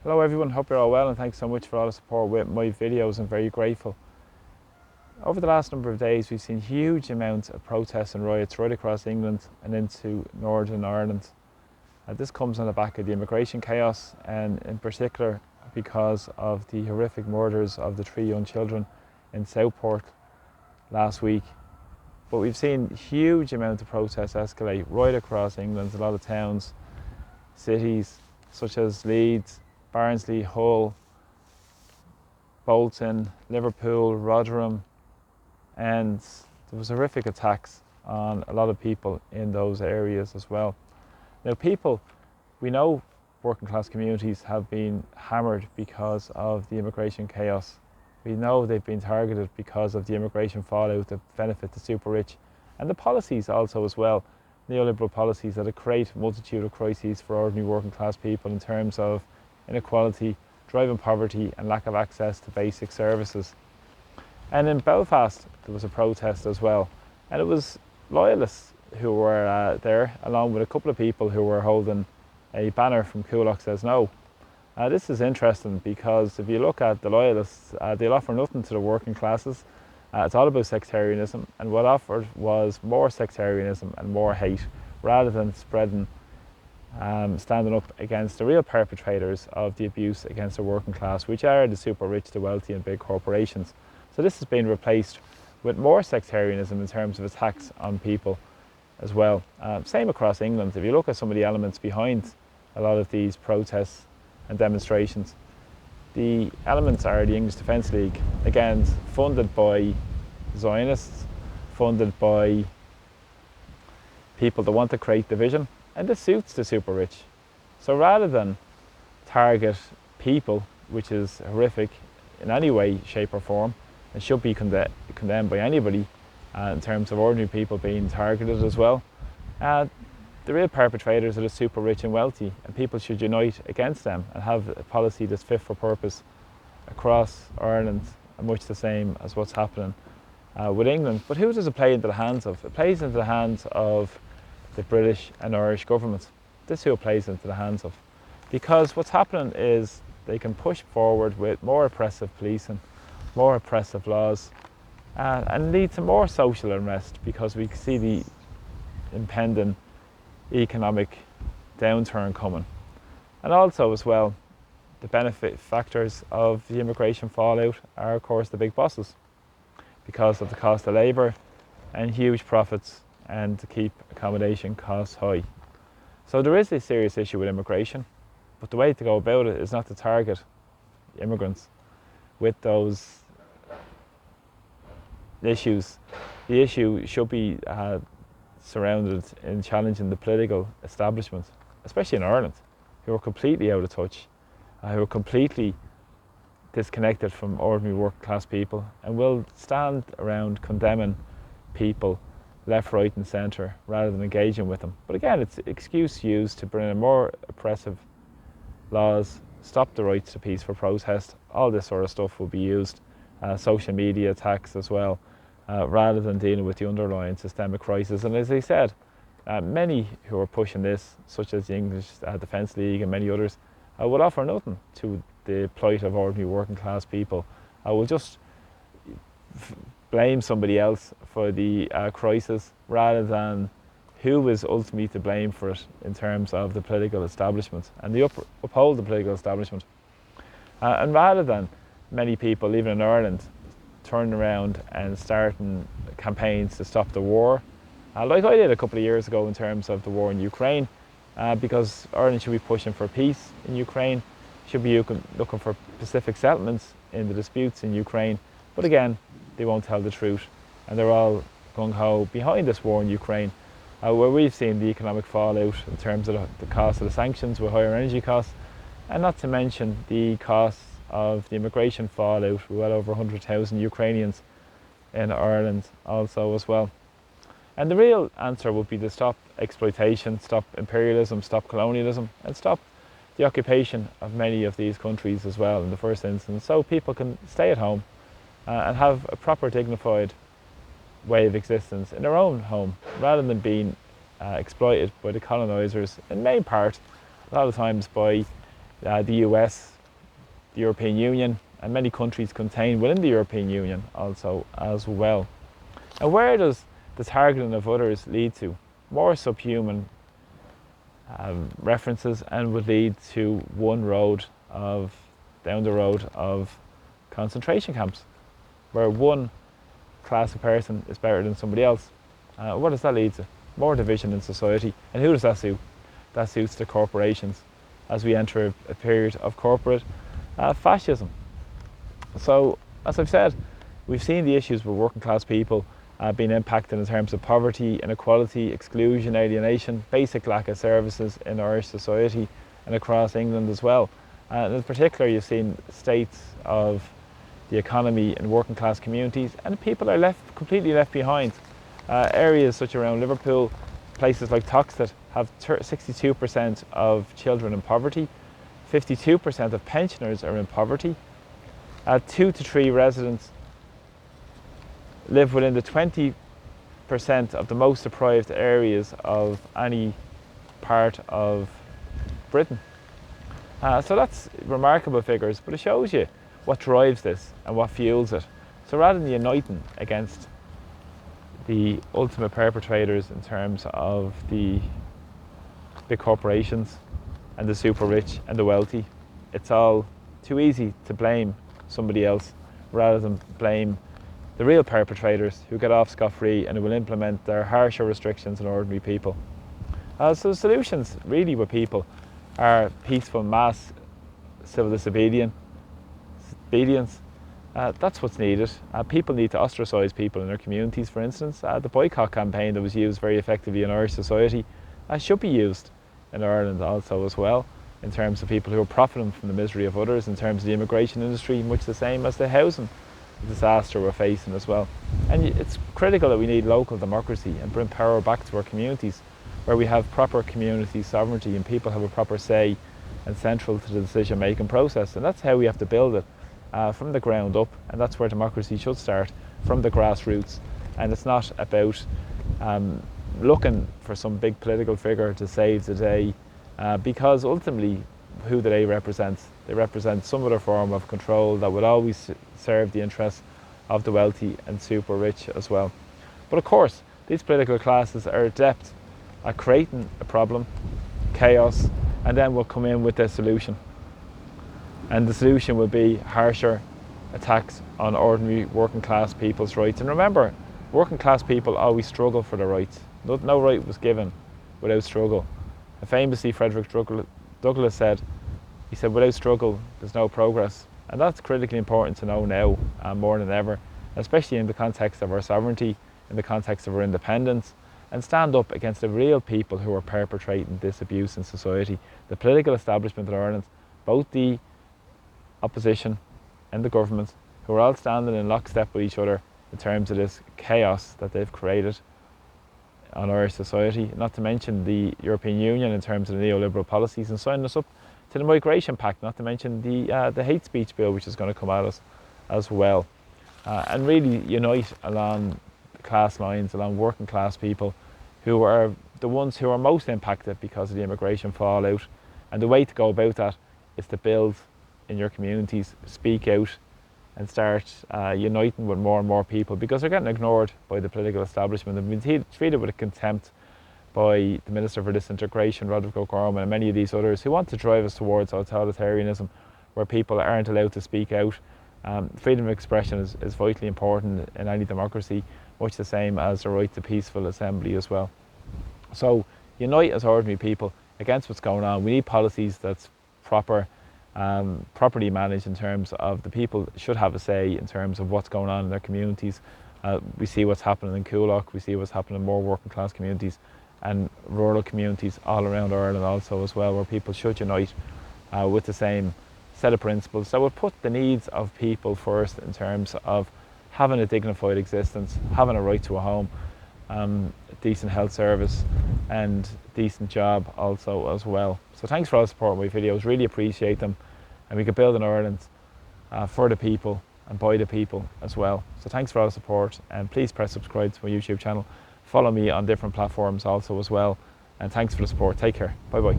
Hello everyone, hope you're all well and thanks so much for all the support with my videos. I'm very grateful. Over the last number of days we've seen huge amounts of protests and riots right across England and into Northern Ireland. This comes on the back of the immigration chaos, and in particular because of the horrific murders of the 3 young children in Southport last week. But we've seen huge amounts of protests escalate right across England. A lot of towns, cities such as Leeds, Barnsley, Hull, Bolton, Liverpool, Rotherham, and there was horrific attacks on a lot of people in those areas as well. Now we know working class communities have been hammered because of the immigration chaos. We know they've been targeted because of the immigration fallout that benefit the super rich, and the policies also as well, neoliberal policies that create a multitude of crises for ordinary working class people in terms of inequality, driving poverty and lack of access to basic services. And in Belfast there was a protest as well, and it was loyalists who were there, along with a couple of people who were holding a banner from Coolock Says No. This is interesting because if you look at the loyalists, they'll offer nothing to the working classes. It's all about sectarianism, and what offered was more sectarianism and more hate, rather than standing up against the real perpetrators of the abuse against the working class, which are the super rich, the wealthy and big corporations. So this has been replaced with more sectarianism in terms of attacks on people as well. Same across England. If you look at some of the elements behind a lot of these protests and demonstrations, the elements are the English Defence League, again funded by Zionists, funded by people that want to create division, and this suits the super rich. So rather than target people, which is horrific in any way, shape or form, and should be condemned by anybody, in terms of ordinary people being targeted as well, the real perpetrators are the super rich and wealthy, and people should unite against them and have a policy that's fit for purpose across Ireland, much the same as what's happening with England. But who does it play into the hands of? It plays into the hands of the British and Irish governments. This is who it plays into the hands of. Because what's happening is they can push forward with more oppressive policing, more oppressive laws, and lead to more social unrest, because we see the impending economic downturn coming. And also as well, the benefit factors of the immigration fallout are of course the big bosses, because of the cost of labour and huge profits, and to keep accommodation costs high. So there is a serious issue with immigration, but the way to go about it is not to target immigrants with those issues. The issue should be surrounded in challenging the political establishment, especially in Ireland, who are completely out of touch, who are completely disconnected from ordinary working class people, and will stand around condemning people left, right and centre rather than engaging with them. But again, it's an excuse used to bring in more oppressive laws, stop the rights to peaceful protest. All this sort of stuff will be used, social media attacks as well, rather than dealing with the underlying systemic crisis. And as I said, many who are pushing this, such as the English Defence League and many others, will offer nothing to the plight of ordinary working class people. Will just blame somebody else for the crisis, rather than who is ultimately to blame for it in terms of the political establishment, and they uphold the political establishment. And rather than many people, even in Ireland, turning around and starting campaigns to stop the war, like I did a couple of years ago in terms of the war in Ukraine, because Ireland should be pushing for peace in Ukraine, should be looking for Pacific settlements in the disputes in Ukraine. But again, they won't tell the truth, and they're all gung-ho behind this war in Ukraine, where we've seen the economic fallout in terms of the cost of the sanctions with higher energy costs, and not to mention the costs of the immigration fallout with well over 100,000 Ukrainians in Ireland also as well. And the real answer would be to stop exploitation, stop imperialism, stop colonialism, and stop the occupation of many of these countries as well in the first instance, so people can stay at home and have a proper dignified way of existence in their own home, rather than being exploited by the colonisers, in main part a lot of times by the US, the European Union and many countries contained within the European Union also as well. And where does the targeting of others lead to? More subhuman references, and would lead to down the road of concentration camps, where one class of person is better than somebody else. What does that lead to? More division in society. And who does that suit? That suits the corporations as we enter a period of corporate fascism. So, as I've said, we've seen the issues with working class people being impacted in terms of poverty, inequality, exclusion, alienation, basic lack of services in Irish society and across England as well. And in particular, you've seen states of the economy in working class communities, and people are completely left behind. Areas such around Liverpool, places like Toxteth have 62% of children in poverty, 52% of pensioners are in poverty, 2 to 3 residents live within the 20% of the most deprived areas of any part of Britain. So that's remarkable figures, but it shows you what drives this and what fuels it. So rather than uniting against the ultimate perpetrators in terms of the big corporations and the super rich and the wealthy, it's all too easy to blame somebody else rather than blame the real perpetrators who get off scot-free and who will implement their harsher restrictions on ordinary people. So the solutions really with people are peaceful mass civil disobedience. That's what's needed. People need to ostracise people in their communities, for instance. The boycott campaign that was used very effectively in Irish society should be used in Ireland also as well, in terms of people who are profiting from the misery of others, in terms of the immigration industry, much the same as the housing disaster we're facing as well. And it's critical that we need local democracy and bring power back to our communities, where we have proper community sovereignty and people have a proper say and central to the decision making process. And that's how we have to build it, from the ground up, and that's where democracy should start, from the grassroots. And it's not about looking for some big political figure to save the day, because ultimately who do they represent? They represent some other form of control that would always serve the interests of the wealthy and super rich as well. But of course, these political classes are adept at creating a problem, chaos, and then will come in with their solution. And the solution will be harsher attacks on ordinary working class people's rights. And remember, working class people always struggle for their rights. No right was given without struggle. And famously, Frederick Douglass said, without struggle, there's no progress. And that's critically important to know now, more than ever, especially in the context of our sovereignty, in the context of our independence, and stand up against the real people who are perpetrating this abuse in society. The political establishment in Ireland, both the opposition and the government, who are all standing in lockstep with each other in terms of this chaos that they've created on Irish society, not to mention the European Union in terms of the neoliberal policies, and signing us up to the Migration Pact, not to mention the hate speech bill which is going to come at us as well. And really unite along class lines, along working class people who are the ones who are most impacted because of the immigration fallout. And the way to go about that is to build in your communities, speak out, and start uniting with more and more people, because they're getting ignored by the political establishment and been treated with contempt by the Minister for Disintegration, Roderick O'Gorman, and many of these others who want to drive us towards authoritarianism, where people aren't allowed to speak out. Freedom of expression is vitally important in any democracy, much the same as the right to peaceful assembly as well. So unite as ordinary people against what's going on. We need policies that's properly managed in terms of the people should have a say in terms of what's going on in their communities. We see what's happening in Coolock, we see what's happening in more working class communities and rural communities all around Ireland also as well, where people should unite with the same set of principles that would put the needs of people first in terms of having a dignified existence, having a right to a home, decent health service and decent job also as well. So thanks for all the support on my videos, really appreciate them, and we can build an Ireland for the people and by the people as well. So thanks for all the support, and please press subscribe to my YouTube channel. Follow me on different platforms also as well, and thanks for the support. Take care. Bye bye.